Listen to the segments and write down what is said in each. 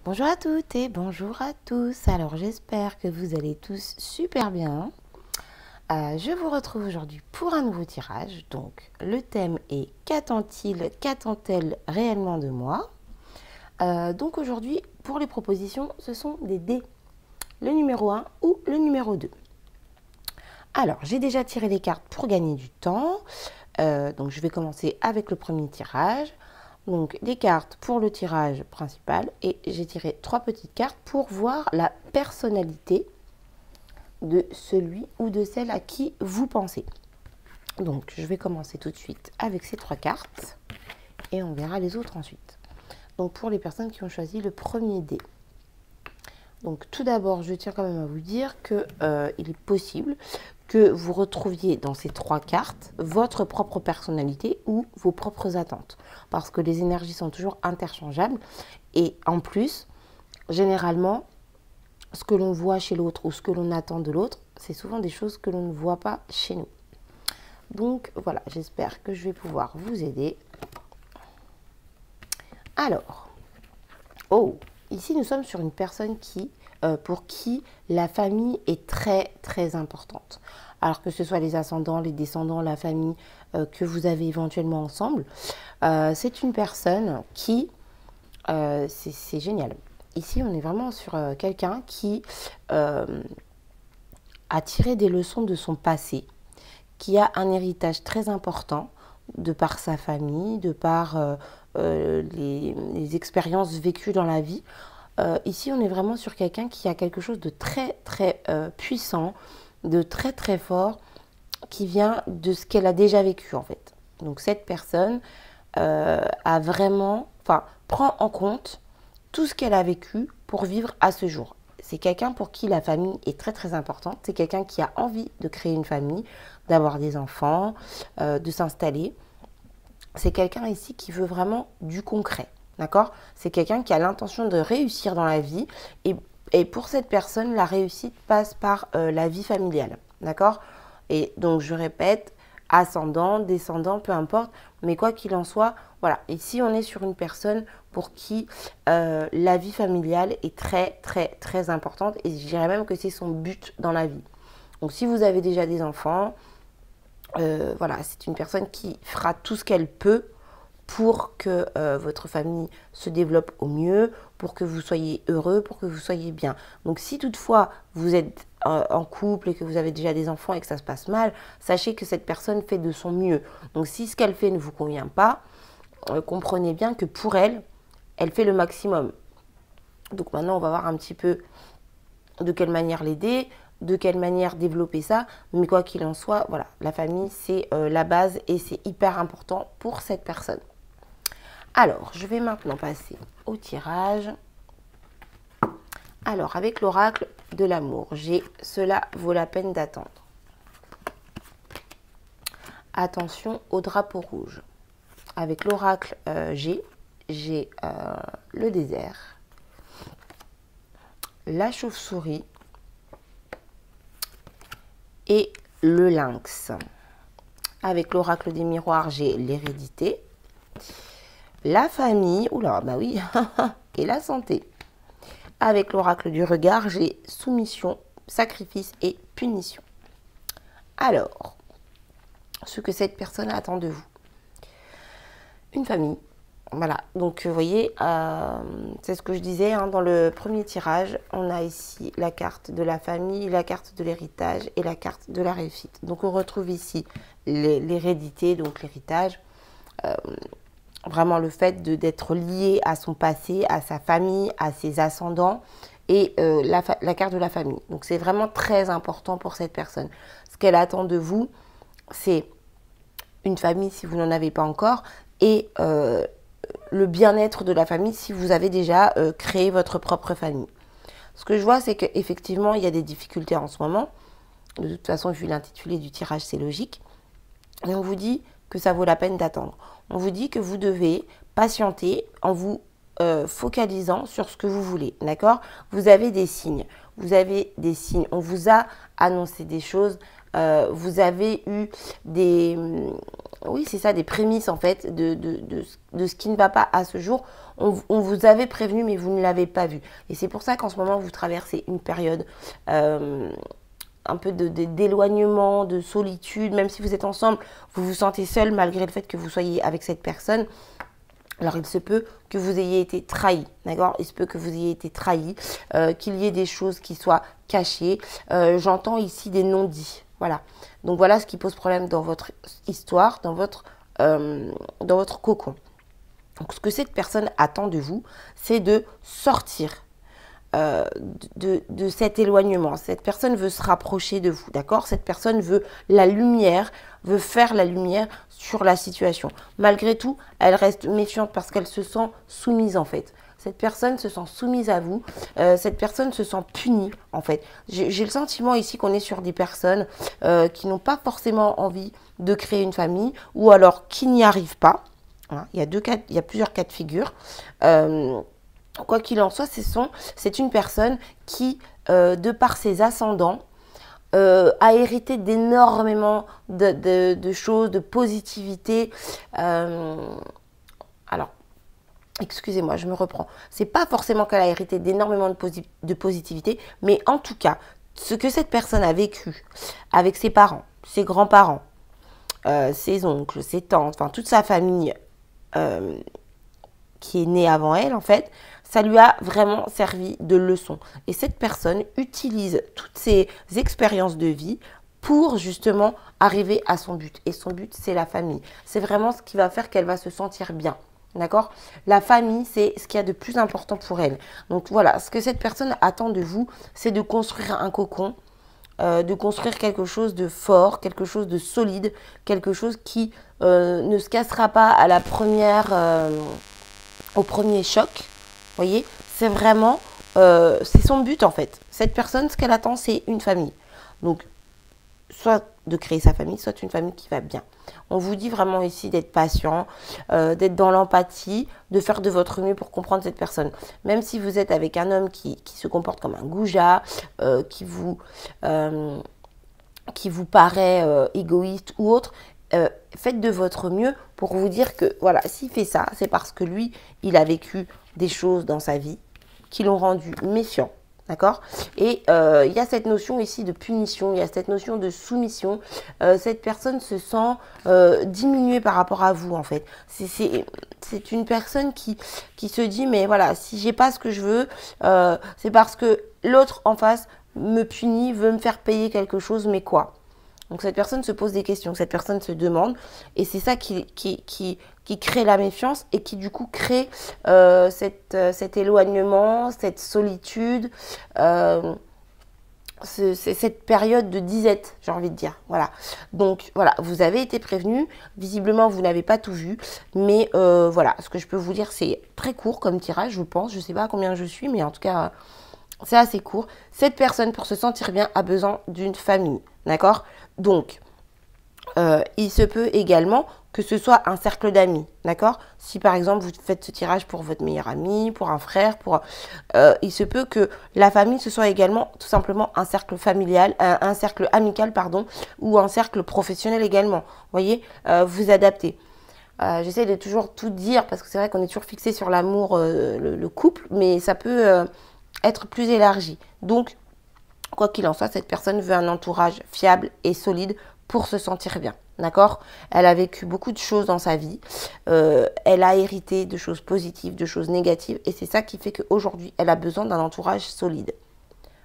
Bonjour à toutes et bonjour à tous. Alors j'espère que vous allez tous super bien. Je vous retrouve aujourd'hui pour un nouveau tirage. Donc le thème est qu'attend-il, qu'attend-elle réellement de moi? Donc aujourd'hui pour les propositions, ce sont des dés. Le numéro 1 ou le numéro 2. Alors j'ai déjà tiré les cartes pour gagner du temps. Donc je vais commencer avec le premier tirage. Donc des cartes pour le tirage principal et j'ai tiré 3 petites cartes pour voir la personnalité de celui ou de celle à qui vous pensez. Donc je vais commencer tout de suite avec ces 3 cartes et on verra les autres ensuite. Donc pour les personnes qui ont choisi le premier dé. Donc tout d'abord, je tiens quand même à vous dire que il est possible que vous retrouviez dans ces 3 cartes votre propre personnalité ou vos propres attentes. Parce que les énergies sont toujours interchangeables. Et en plus, généralement, ce que l'on voit chez l'autre ou ce que l'on attend de l'autre, c'est souvent des choses que l'on ne voit pas chez nous. Donc voilà, j'espère que je vais pouvoir vous aider. Alors, ici nous sommes sur une personne pour qui la famille est très très importante. Alors que ce soit les ascendants, les descendants, la famille que vous avez éventuellement ensemble, c'est une personne qui, c'est génial. Ici on est vraiment sur quelqu'un qui a tiré des leçons de son passé, qui a un héritage très important de par sa famille, de par les expériences vécues dans la vie. Ici, on est vraiment sur quelqu'un qui a quelque chose de très, très puissant, de très, très fort, qui vient de ce qu'elle a déjà vécu, en fait. Donc, cette personne prend en compte tout ce qu'elle a vécu pour vivre à ce jour. C'est quelqu'un pour qui la famille est très, très importante. C'est quelqu'un qui a envie de créer une famille, d'avoir des enfants, de s'installer. C'est quelqu'un ici qui veut vraiment du concret. D'accord? C'est quelqu'un qui a l'intention de réussir dans la vie et pour cette personne, la réussite passe par la vie familiale. D'accord? Et donc, je répète, ascendant, descendant, peu importe, mais quoi qu'il en soit, voilà. Ici, on est sur une personne pour qui la vie familiale est très, très, très importante et je dirais même que c'est son but dans la vie. Donc, si vous avez déjà des enfants, voilà, c'est une personne qui fera tout ce qu'elle peut pour que votre famille se développe au mieux, pour que vous soyez heureux, pour que vous soyez bien. Donc si toutefois vous êtes en couple et que vous avez déjà des enfants et que ça se passe mal, sachez que cette personne fait de son mieux. Donc si ce qu'elle fait ne vous convient pas, comprenez bien que pour elle, elle fait le maximum. Donc maintenant, on va voir un petit peu de quelle manière l'aider, de quelle manière développer ça. Mais quoi qu'il en soit, voilà, la famille, c'est la base et c'est hyper important pour cette personne. Alors, je vais maintenant passer au tirage. Alors, avec l'oracle de l'amour, j'ai « Cela vaut la peine d'attendre ». Attention au drapeau rouge. Avec l'oracle j'ai le désert, la chauve-souris et le lynx. Avec l'oracle des miroirs, j'ai l'hérédité, la famille, oula, bah oui, et la santé. Avec l'oracle du regard, j'ai soumission, sacrifice et punition. Alors, ce que cette personne attend de vous. Une famille. Voilà, donc vous voyez, c'est ce que je disais hein, dans le premier tirage. On a ici la carte de la famille, la carte de l'héritage et la carte de la réussite. Donc on retrouve ici l'hérédité, donc l'héritage. Vraiment le fait d'être lié à son passé, à sa famille, à ses ascendants et la carte de la famille. Donc c'est vraiment très important pour cette personne. Ce qu'elle attend de vous, c'est une famille si vous n'en avez pas encore et le bien-être de la famille si vous avez déjà créé votre propre famille. Ce que je vois, c'est qu'effectivement, il y a des difficultés en ce moment. De toute façon, vu l'intitulé du tirage, c'est logique. Et on vous dit que ça vaut la peine d'attendre. On vous dit que vous devez patienter en vous focalisant sur ce que vous voulez. D'accord? Vous avez des signes. Vous avez des signes. On vous a annoncé des choses. Vous avez eu oui, c'est ça, des prémices en fait de ce qui ne va pas à ce jour. On vous avait prévenu, mais vous ne l'avez pas vu. Et c'est pour ça qu'en ce moment, vous traversez une période un peu d'éloignement, de solitude. Même si vous êtes ensemble, vous vous sentez seul malgré le fait que vous soyez avec cette personne. Alors, il se peut que vous ayez été trahi, d'accord? Il se peut que vous ayez été trahi, qu'il y ait des choses qui soient cachées. J'entends ici des non-dits, voilà. Donc, voilà ce qui pose problème dans votre histoire, dans votre cocon. Donc, ce que cette personne attend de vous, c'est de sortir de cet éloignement. Cette personne veut se rapprocher de vous, d'accord? Cette personne veut la lumière, veut faire la lumière sur la situation. Malgré tout, elle reste méfiante parce qu'elle se sent soumise en fait. Cette personne se sent soumise à vous, cette personne se sent punie en fait. J'ai le sentiment ici qu'on est sur des personnes qui n'ont pas forcément envie de créer une famille ou alors qui n'y arrivent pas. Voilà. Il y a plusieurs cas de figure. Quoi qu'il en soit, c'est une personne qui, de par ses ascendants, a hérité d'énormément de choses, de positivité. Alors, excusez-moi, je me reprends. C'est pas forcément qu'elle a hérité d'énormément de positivité, mais en tout cas, ce que cette personne a vécu avec ses parents, ses grands-parents, ses oncles, ses tantes, enfin toute sa famille qui est née avant elle, en fait, ça lui a vraiment servi de leçon. Et cette personne utilise toutes ces expériences de vie pour justement arriver à son but. Et son but, c'est la famille. C'est vraiment ce qui va faire qu'elle va se sentir bien. D'accord? La famille, c'est ce qu'il y a de plus important pour elle. Donc voilà, ce que cette personne attend de vous, c'est de construire un cocon, de construire quelque chose de fort, quelque chose de solide, quelque chose qui ne se cassera pas à la première, au premier choc. Vous voyez, c'est vraiment, c'est son but en fait. Cette personne, ce qu'elle attend, c'est une famille. Donc, soit de créer sa famille, soit une famille qui va bien. On vous dit vraiment ici d'être patient, d'être dans l'empathie, de faire de votre mieux pour comprendre cette personne. Même si vous êtes avec un homme qui se comporte comme un goujat, qui vous paraît égoïste ou autre, faites de votre mieux pour vous dire que voilà, s'il fait ça, c'est parce que lui, il a vécu des choses dans sa vie qui l'ont rendu méfiant. D'accord? Et il y a cette notion ici de punition, il y a cette notion de soumission. Cette personne se sent diminuée par rapport à vous, en fait. C'est une personne qui se dit, mais voilà, si j'ai pas ce que je veux, c'est parce que l'autre en face me punit, veut me faire payer quelque chose, mais quoi? Donc cette personne se pose des questions, cette personne se demande, et c'est ça qui crée la méfiance et qui du coup crée cet éloignement, cette solitude, cette période de disette, j'ai envie de dire. Voilà. Donc voilà, vous avez été prévenu, visiblement vous n'avez pas tout vu, mais voilà, ce que je peux vous dire, c'est très court comme tirage, je pense, je ne sais pas à combien je suis, mais en tout cas, c'est assez court. Cette personne, pour se sentir bien, a besoin d'une famille, d'accord? Donc, il se peut également que ce soit un cercle d'amis, d'accord? Si par exemple vous faites ce tirage pour votre meilleur ami, pour un frère, il se peut que la famille ce soit également tout simplement un cercle familial, un cercle amical pardon, ou un cercle professionnel également. Vous voyez, vous adaptez. J'essaie de toujours tout dire parce que c'est vrai qu'on est toujours fixé sur l'amour, le couple, mais ça peut être plus élargi. Donc, quoi qu'il en soit, cette personne veut un entourage fiable et solide pour se sentir bien, d'accord? Elle a vécu beaucoup de choses dans sa vie, elle a hérité de choses positives, de choses négatives, et c'est ça qui fait qu'aujourd'hui, elle a besoin d'un entourage solide.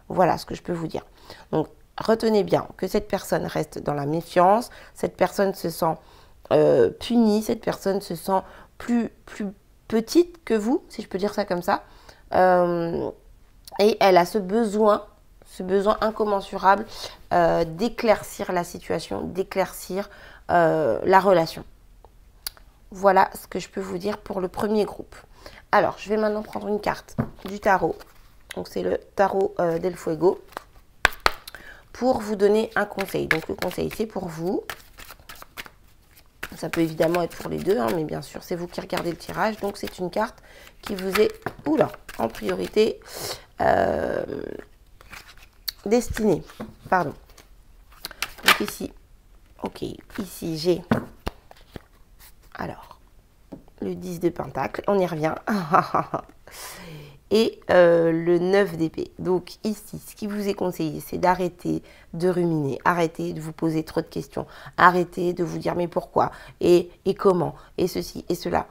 Voilà ce que je peux vous dire. Donc, retenez bien que cette personne reste dans la méfiance, cette personne se sent punie, cette personne se sent plus petite que vous, si je peux dire ça comme ça, et elle a ce besoin incommensurable d'éclaircir la situation, d'éclaircir la relation. Voilà ce que je peux vous dire pour le premier groupe. Alors, je vais maintenant prendre une carte du tarot. Donc, c'est le tarot del Fuego pour vous donner un conseil. Donc, le conseil, c'est pour vous. Ça peut évidemment être pour les deux, hein, mais bien sûr, c'est vous qui regardez le tirage. Donc, c'est une carte qui vous est en priorité destinée. Pardon. Donc, ici, ok, ici, j'ai Alors, le 10 de Pentacle, on y revient. Et le 9 d'épée. Donc ici, ce qui vous est conseillé, c'est d'arrêter de ruminer, arrêter de vous poser trop de questions, arrêter de vous dire mais pourquoi et comment et ceci et cela.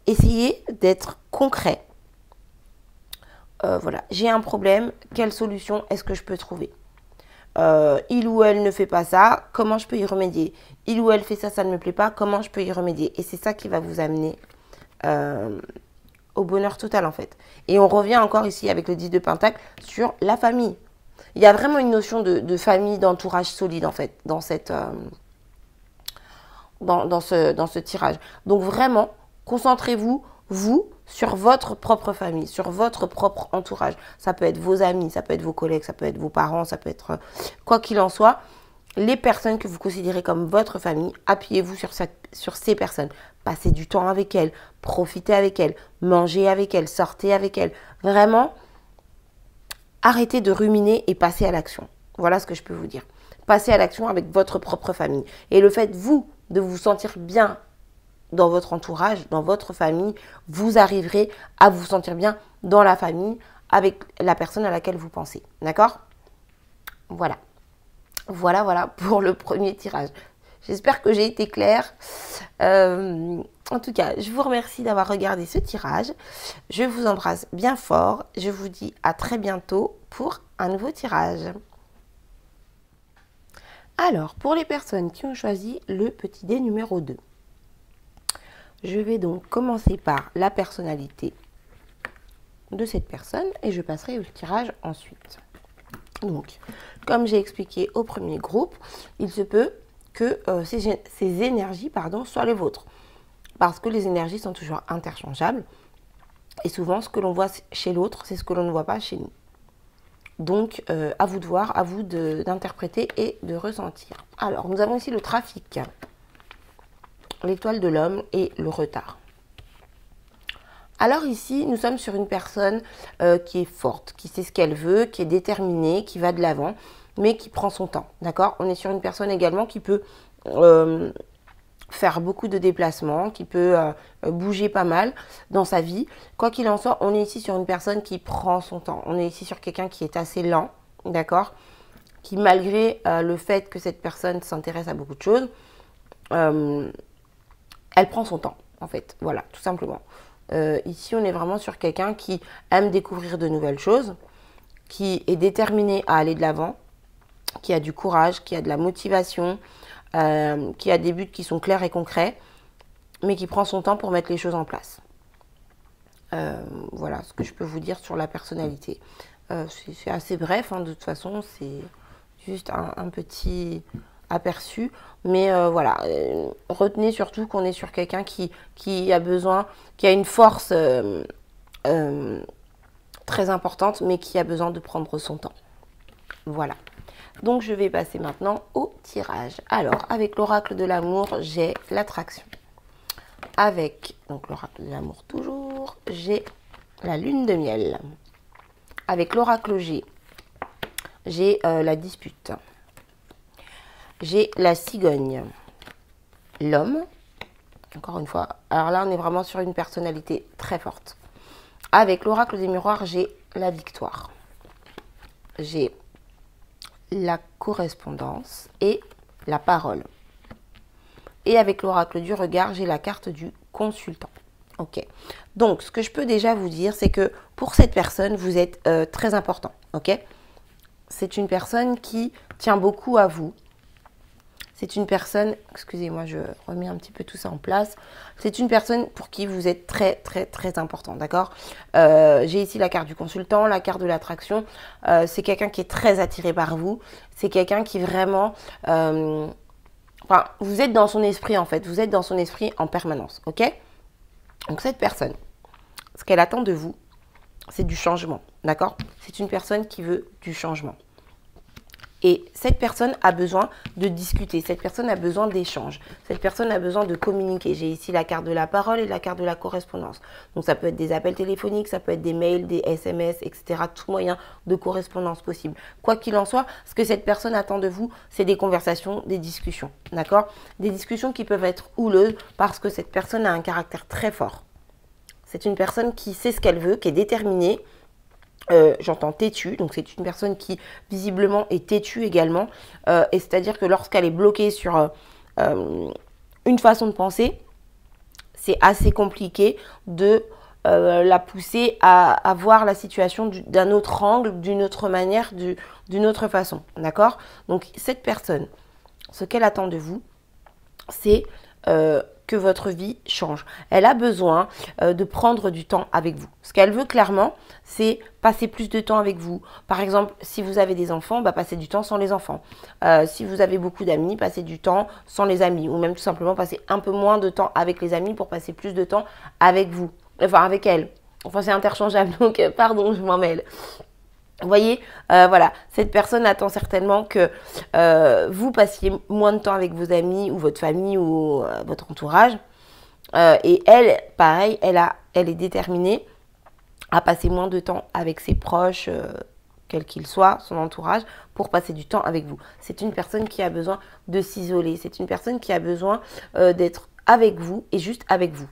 Essayez d'être concret. Voilà, j'ai un problème, quelle solution est-ce que je peux trouver? Il ou elle ne fait pas ça, comment je peux y remédier? Il ou elle fait ça, ça ne me plaît pas, comment je peux y remédier? Et c'est ça qui va vous amener au bonheur total en fait. Et on revient encore ici avec le 10 de Pentacle sur la famille. Il y a vraiment une notion de famille, d'entourage solide en fait dans cette dans ce tirage. Donc vraiment, concentrez-vous, vous, sur votre propre famille, sur votre propre entourage. Ça peut être vos amis, ça peut être vos collègues, ça peut être vos parents, ça peut être quoi qu'il en soit. Les personnes que vous considérez comme votre famille, appuyez-vous sur ces personnes. Passez du temps avec elles, profitez avec elles, mangez avec elles, sortez avec elles. Vraiment, arrêtez de ruminer et passez à l'action. Voilà ce que je peux vous dire. Passez à l'action avec votre propre famille. Et le fait, vous, de vous sentir bien dans votre entourage, dans votre famille, vous arriverez à vous sentir bien dans la famille avec la personne à laquelle vous pensez. D'accord? Voilà. Voilà pour le premier tirage. J'espère que j'ai été claire. En tout cas, je vous remercie d'avoir regardé ce tirage. Je vous embrasse bien fort. Je vous dis à très bientôt pour un nouveau tirage. Alors, pour les personnes qui ont choisi le petit dé numéro 2, je vais donc commencer par la personnalité de cette personne et je passerai au tirage ensuite. Donc, comme j'ai expliqué au premier groupe, il se peut que ces énergies soient les vôtres. Parce que les énergies sont toujours interchangeables. Et souvent, ce que l'on voit chez l'autre, c'est ce que l'on ne voit pas chez nous. Donc, à vous de voir, à vous d'interpréter et de ressentir. Alors, nous avons ici le trafic, l'étoile de l'homme et le retard. Alors ici, nous sommes sur une personne qui est forte, qui sait ce qu'elle veut, qui est déterminée, qui va de l'avant, mais qui prend son temps, d'accord? On est sur une personne également qui peut faire beaucoup de déplacements, qui peut bouger pas mal dans sa vie. Quoi qu'il en soit, on est ici sur une personne qui prend son temps. On est ici sur quelqu'un qui est assez lent, d'accord? Qui malgré le fait que cette personne s'intéresse à beaucoup de choses, elle prend son temps, en fait. Voilà, tout simplement. Ici, on est vraiment sur quelqu'un qui aime découvrir de nouvelles choses, qui est déterminé à aller de l'avant, qui a du courage, qui a de la motivation, qui a des buts qui sont clairs et concrets, mais qui prend son temps pour mettre les choses en place. Voilà ce que je peux vous dire sur la personnalité. C'est assez bref, hein, de toute façon, c'est juste un petit aperçu, mais voilà, retenez surtout qu'on est sur quelqu'un qui a besoin, qui a une force très importante, mais qui a besoin de prendre son temps. Voilà. Donc je vais passer maintenant au tirage. Alors, avec l'oracle de l'amour, j'ai l'attraction. Avec donc l'oracle de l'amour toujours, j'ai la lune de miel. Avec l'oracle G, j'ai la dispute. J'ai la cigogne, l'homme, encore une fois. Alors là, on est vraiment sur une personnalité très forte. Avec l'oracle des miroirs, j'ai la victoire. J'ai la correspondance et la parole. Et avec l'oracle du regard, j'ai la carte du consultant. Ok. Donc, ce que je peux déjà vous dire, c'est que pour cette personne, vous êtes très important. Ok. C'est une personne qui tient beaucoup à vous. C'est une personne, excusez-moi, je remets un petit peu tout ça en place. C'est une personne pour qui vous êtes très, très, très important, d'accord? J'ai ici la carte du consultant, la carte de l'attraction. C'est quelqu'un qui est très attiré par vous. C'est quelqu'un qui vraiment... enfin, vous êtes dans son esprit, en fait. Vous êtes dans son esprit en permanence, ok? Donc, cette personne, ce qu'elle attend de vous, c'est du changement, d'accord? C'est une personne qui veut du changement. Et cette personne a besoin de discuter, cette personne a besoin d'échanges, cette personne a besoin de communiquer. J'ai ici la carte de la parole et la carte de la correspondance. Donc ça peut être des appels téléphoniques, ça peut être des mails, des SMS, etc. Tout moyen de correspondance possible. Quoi qu'il en soit, ce que cette personne attend de vous, c'est des conversations, des discussions. D'accord? Des discussions qui peuvent être houleuses parce que cette personne a un caractère très fort. C'est une personne qui sait ce qu'elle veut, qui est déterminée. J'entends têtue, donc c'est une personne qui visiblement est têtue également, et c'est-à-dire que lorsqu'elle est bloquée sur une façon de penser, c'est assez compliqué de la pousser à voir la situation d'un autre angle, d'une autre manière, d'une autre façon, d'accord? Donc cette personne, ce qu'elle attend de vous, c'est que votre vie change. Elle a besoin de prendre du temps avec vous. Ce qu'elle veut clairement, c'est passer plus de temps avec vous. Par exemple, si vous avez des enfants, bah, passez du temps sans les enfants. Si vous avez beaucoup d'amis, passez du temps sans les amis. Ou même tout simplement passer un peu moins de temps avec les amis pour passer plus de temps avec vous. Enfin, avec elle. Enfin, c'est interchangeable, donc pardon, je m'en mêle. Vous voyez, voilà, cette personne attend certainement que vous passiez moins de temps avec vos amis ou votre famille ou votre entourage. Et elle, pareil, elle est déterminée à passer moins de temps avec ses proches, quels qu'ils soient, son entourage, pour passer du temps avec vous. C'est une personne qui a besoin de s'isoler. C'est une personne qui a besoin d'être avec vous et juste avec vous.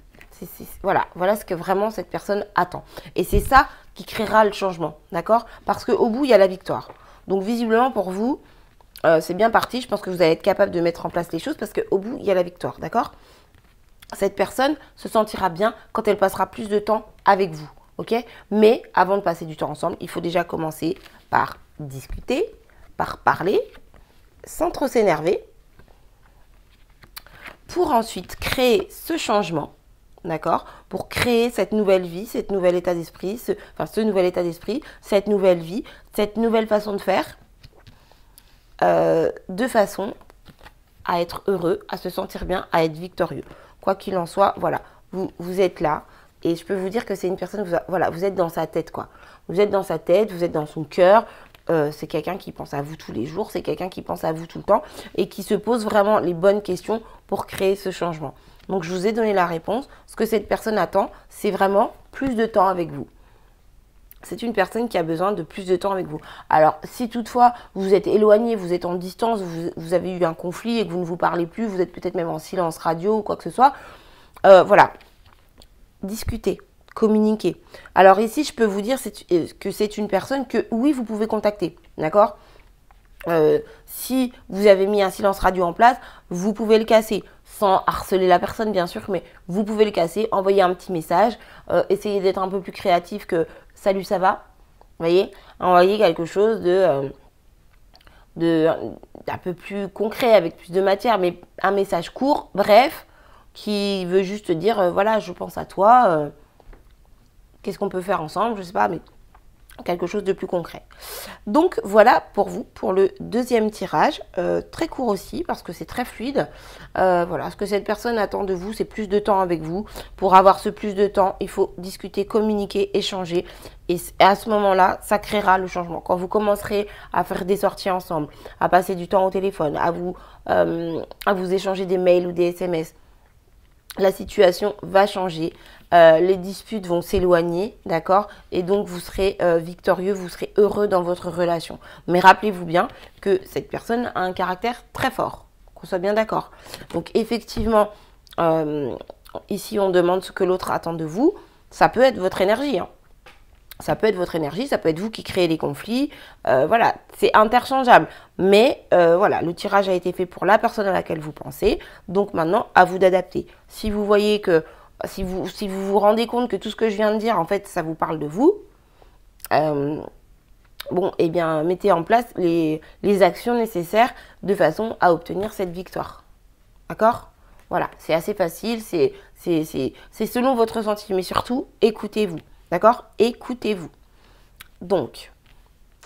Voilà ce que vraiment cette personne attend. Et c'est ça qui créera le changement, d'accord? Parce qu'au bout, il y a la victoire. Donc visiblement pour vous, c'est bien parti. Je pense que vous allez être capable de mettre en place les choses parce qu'au bout, il y a la victoire, d'accord? Cette personne se sentira bien quand elle passera plus de temps avec vous, ok? Mais avant de passer du temps ensemble, il faut déjà commencer par discuter, par parler, sans trop s'énerver, pour ensuite créer ce changement. D'accord? Pour créer cette nouvelle vie, cet nouvel état d'esprit, ce nouvel état d'esprit, cette nouvelle vie, cette nouvelle façon de faire, de façon à être heureux, à se sentir bien, à être victorieux. Quoi qu'il en soit, voilà, vous êtes là. Et je peux vous dire que c'est une personne, voilà, vous êtes dans sa tête, quoi. Vous êtes dans sa tête, vous êtes dans son cœur. C'est quelqu'un qui pense à vous tous les jours, c'est quelqu'un qui pense à vous tout le temps et qui se pose vraiment les bonnes questions pour créer ce changement. Donc, je vous ai donné la réponse. Ce que cette personne attend, c'est vraiment plus de temps avec vous. C'est une personne qui a besoin de plus de temps avec vous. Alors, si toutefois, vous êtes éloigné, vous êtes en distance, vous avez eu un conflit et que vous ne vous parlez plus, vous êtes peut-être même en silence radio ou quoi que ce soit, voilà. Discutez, communiquez. Alors ici, je peux vous dire que c'est une personne que, oui, vous pouvez contacter. D'accord ? Si vous avez mis un silence radio en place, vous pouvez le casser. Sans harceler la personne, bien sûr, mais vous pouvez le casser, envoyer un petit message, essayez d'être un peu plus créatif que « Salut, ça va ?» Vous voyez ? Envoyer quelque chose d'un peu plus concret, avec plus de matière, mais un message court, bref, qui veut juste dire voilà, je pense à toi, qu'est-ce qu'on peut faire ensemble, je sais pas, mais quelque chose de plus concret. Donc voilà pour vous, pour le deuxième tirage, très court aussi parce que c'est très fluide. Voilà, ce que cette personne attend de vous, c'est plus de temps avec vous. Pour avoir ce plus de temps, il faut discuter, communiquer, échanger. Et à ce moment-là, ça créera le changement. Quand vous commencerez à faire des sorties ensemble, à passer du temps au téléphone, à vous échanger des mails ou des SMS, la situation va changer, les disputes vont s'éloigner, d'accord? Et donc, vous serez victorieux, vous serez heureux dans votre relation. Mais rappelez-vous bien que cette personne a un caractère très fort, qu'on soit bien d'accord. Donc, effectivement, ici, on demande ce que l'autre attend de vous. Ça peut être votre énergie, hein. Ça peut être votre énergie, ça peut être vous qui créez les conflits. Voilà, c'est interchangeable. Mais voilà, le tirage a été fait pour la personne à laquelle vous pensez. Donc maintenant, à vous d'adapter. Si vous voyez que, si vous rendez compte que tout ce que je viens de dire, en fait, ça vous parle de vous, bon, eh bien, mettez en place les actions nécessaires de façon à obtenir cette victoire. D'accord ? Voilà, c'est assez facile, c'est selon votre ressenti. Mais surtout, écoutez-vous. D'accord? Écoutez-vous. Donc,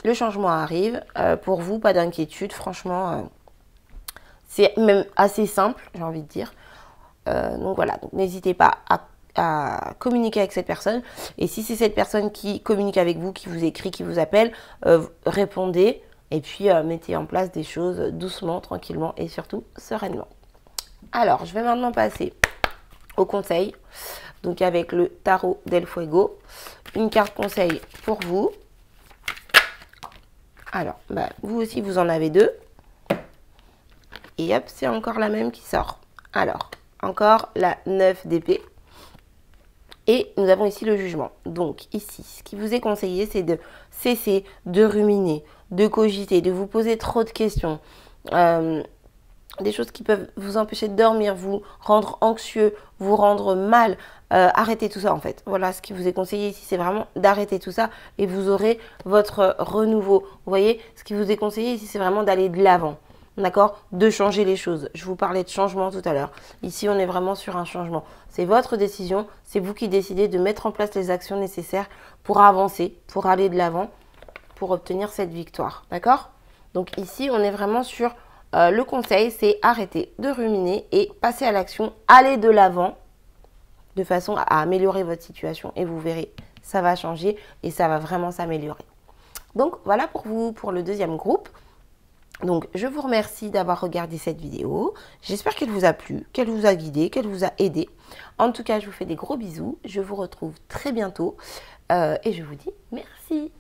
le changement arrive. Pour vous, pas d'inquiétude. Franchement, c'est même assez simple, j'ai envie de dire. Donc voilà, donc, n'hésitez pas à communiquer avec cette personne. Et si c'est cette personne qui communique avec vous, qui vous écrit, qui vous appelle, répondez. Et puis, mettez en place des choses doucement, tranquillement et surtout sereinement. Alors, je vais maintenant passer au conseil. Donc, avec le tarot del Fuego. Une carte conseil pour vous. Alors, vous aussi, vous en avez deux. Et hop, c'est encore la même qui sort. Alors, encore la 9 d'épée. Et nous avons ici le jugement. Donc ici, ce qui vous est conseillé, c'est de cesser de ruminer, de cogiter, de vous poser trop de questions. Des choses qui peuvent vous empêcher de dormir, vous rendre anxieux, vous rendre mal. Arrêtez tout ça en fait. Voilà, ce qui vous est conseillé ici, c'est vraiment d'arrêter tout ça et vous aurez votre renouveau. Vous voyez, ce qui vous est conseillé ici, c'est vraiment d'aller de l'avant. D'accord? De changer les choses. Je vous parlais de changement tout à l'heure. Ici, on est vraiment sur un changement. C'est votre décision. C'est vous qui décidez de mettre en place les actions nécessaires pour avancer, pour aller de l'avant, pour obtenir cette victoire. D'accord? Donc ici, on est vraiment sur le conseil, c'est arrêter de ruminer et passer à l'action, aller de l'avant de façon à améliorer votre situation. Et vous verrez, ça va changer et ça va vraiment s'améliorer. Donc voilà pour vous, pour le deuxième groupe. Donc, je vous remercie d'avoir regardé cette vidéo. J'espère qu'elle vous a plu, qu'elle vous a guidé, qu'elle vous a aidé. En tout cas, je vous fais des gros bisous. Je vous retrouve très bientôt et je vous dis merci.